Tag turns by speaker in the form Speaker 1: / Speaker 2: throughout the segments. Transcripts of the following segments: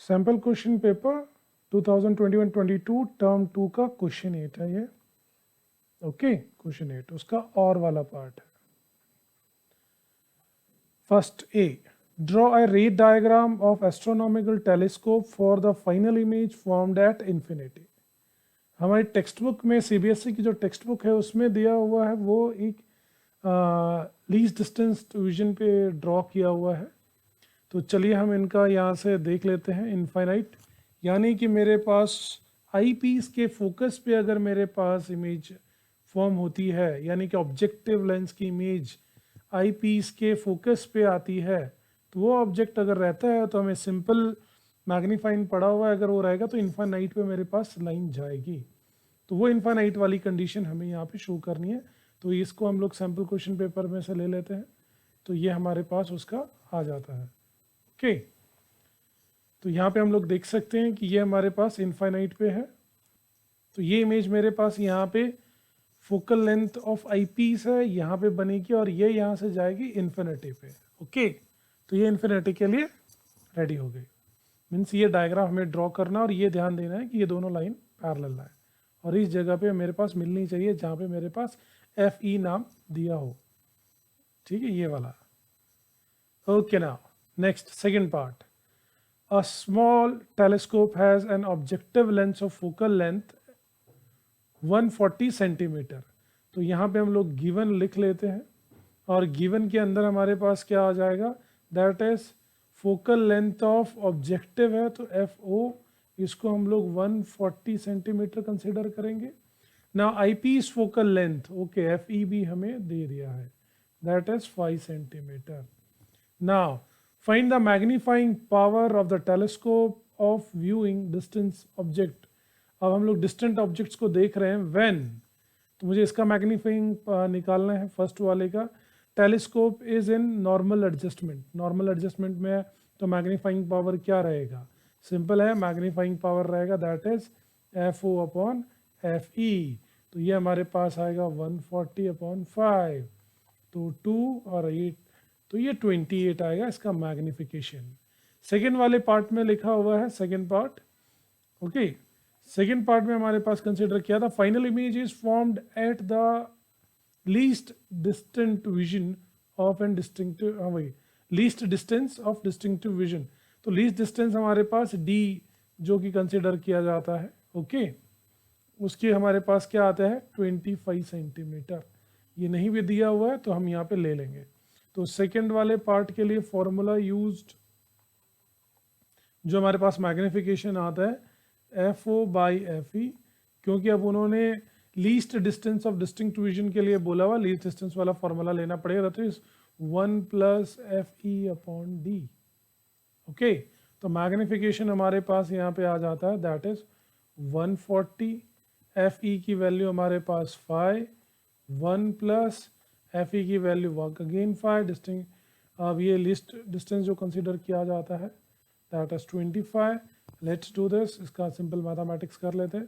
Speaker 1: Sample question paper 2021-22 term 2 का question 8 है ये। ओके, क्वेश्चन 8 उसका और वाला पार्ट है। फर्स्ट ए, ड्रॉ अ रे diagram of astronomical telescope for the final image formed at infinity. हमारी टेक्स्ट बुक में सीबीएसई की जो टेक्स्ट बुक है उसमें दिया हुआ है वो एक लीस्ट डिस्टेंस विजन पे ड्रॉ किया हुआ है। तो चलिए हम इनका यहाँ से देख लेते हैं। इनफाइनाइट यानी कि मेरे पास आई पीस के फोकस पे अगर मेरे पास इमेज फॉर्म होती है, यानी कि ऑब्जेक्टिव लेंस की इमेज आई पीस के फोकस पे आती है, तो वो ऑब्जेक्ट अगर रहता है तो हमें सिंपल मैग्नीफाइंग पड़ा हुआ है, अगर वो रहेगा तो इनफाइनाइट पे मेरे पास लाइन जाएगी। तो वो इनफाइनाइट वाली कंडीशन हमें यहाँ पे शो करनी है। तो इसको हम लोग सैम्पल क्वेश्चन पेपर में से ले लेते हैं। तो ये हमारे पास उसका आ जाता है। ओके, तो यहाँ पे हम लोग देख सकते हैं कि ये हमारे पास इनफाइनाइट पे है। तो ये इमेज मेरे पास यहाँ पे focal length of eyepiece है, यहाँ पे बनेगी और ये यहाँ से जाएगी इन्फिनिटी पे। ओके, तो ये इन्फिनिटी के लिए रेडी हो गई। मीन्स ये डायग्राम हमें ड्रॉ करना और ये ध्यान देना है कि ये दोनों लाइन पैरेलल है और इस जगह पे मेरे पास मिलनी चाहिए जहाँ पे मेरे पास एफ ई नाम दिया हो। ठीक है, ये वाला। Okay, now next second part. A small telescope has an objective length of focal length 140 centimetre. तो यहाँ पे हम लोग गिवन लिख लेते हैं और गिवन के अंदर हमारे पास क्या आ जाएगा, that is focal length of objective है तो एफ ओ, इसको हम लोग 140 सेंटीमीटर कंसिडर करेंगे। ना eyepiece focal length, okay, F E भी हमें दे दिया है, that is 5 centimetre. Now find the magnifying power of the telescope of viewing distance object। अब हम लोग डिस्टेंट ऑब्जेक्ट्स को देख रहे हैं when, तो मुझे इसका मैग्नीफाइंग निकालना है। फर्स्ट वाले का telescope is in normal adjustment, normal adjustment में है तो मैग्नीफाइंग पावर क्या रहेगा, सिंपल है, मैग्नीफाइंग पावर रहेगा that is F O upon F E. तो ये हमारे पास आएगा 140 अपॉन 5, तो 2 और 8, तो ये 28 आएगा इसका मैग्निफिकेशन। सेकेंड वाले पार्ट में लिखा हुआ है second part. Okay, second part में हमारे पास कंसिडर किया था final image is formed at the least distant vision of an distinctive, हाँ भाई, least distance of distinctive vision. तो लीस्ट डिस्टेंस हमारे पास डी जो कि कंसिडर किया जाता है। ओके, उसके हमारे पास क्या आता है 25 सेंटीमीटर। ये नहीं भी दिया हुआ है तो हम यहाँ पे ले लेंगे। तो सेकेंड वाले पार्ट के लिए फॉर्मूला यूज्ड, जो हमारे पास मैग्निफिकेशन आता है F O by F E, क्योंकि अब उन्होंने least distance of distinct vision के लिए बोला हुआ, लीस्ट डिस्टेंस वाला फॉर्मूला लेना पड़ेगा, तो इस 1 plus F E upon D. Okay, तो मैग्निफिकेशन हमारे पास यहाँ पे आ जाता है दैट इज 140, एफ ई की वैल्यू हमारे पास 5, 1 प्लस एफ ई की वैल्यू वर्क अगेन 5 डिस्टिंग। अब ये लिस्ट डिस्टेंस जो कंसीडर किया जाता है that is 25। Let's do this, इसका सिंपल मैथमेटिक्स कर लेते हैं।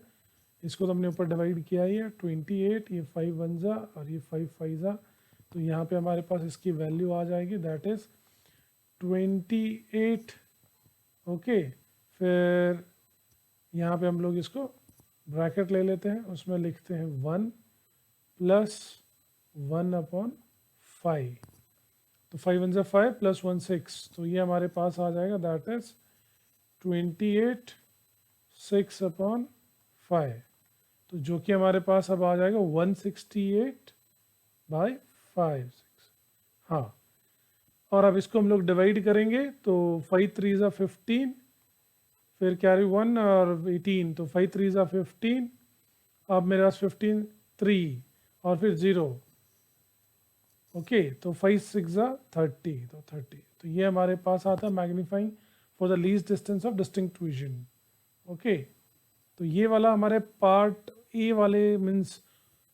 Speaker 1: इसको तो हमने ऊपर डिवाइड किया ही है, 28, ये 5 वन ज़ा और ये 5 5 ज़ा, तो यहाँ पे हमारे पास इसकी वैल्यू आ जाएगी दैट इज 28। ओके, फिर यहाँ पे हम लोग इसको ब्रैकेट ले लेते हैं, उसमें लिखते हैं 1 प्लस 1 अपॉन 5, तो 5 वन ज़ा 5 प्लस 1 6, तो ये हमारे पास आ जाएगा दैट इज 28 6 अपॉन 5, तो जो कि हमारे पास अब आ जाएगा 168 बाई 5 6। हाँ, और अब इसको हम लोग डिवाइड करेंगे तो 5 3 ज़ा 15, फिर कैरी 1 और 18, तो 5 3 ज़ा 15, अब मेरे पास 15 3 और फिर 0। ओके, तो 5 6 ज़ा 30, तो 30, तो ये हमारे पास आता है magnifying for the least distance of distinct vision. Okay, तो ये वाला हमारे पार्ट ए वाले मीन्स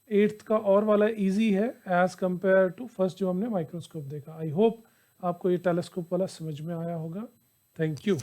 Speaker 1: 8th का और वाला इजी है एज कंपेयर टू फर्स्ट जो हमने माइक्रोस्कोप देखा। आई होप आपको ये टेलीस्कोप वाला समझ में आया होगा। Thank you.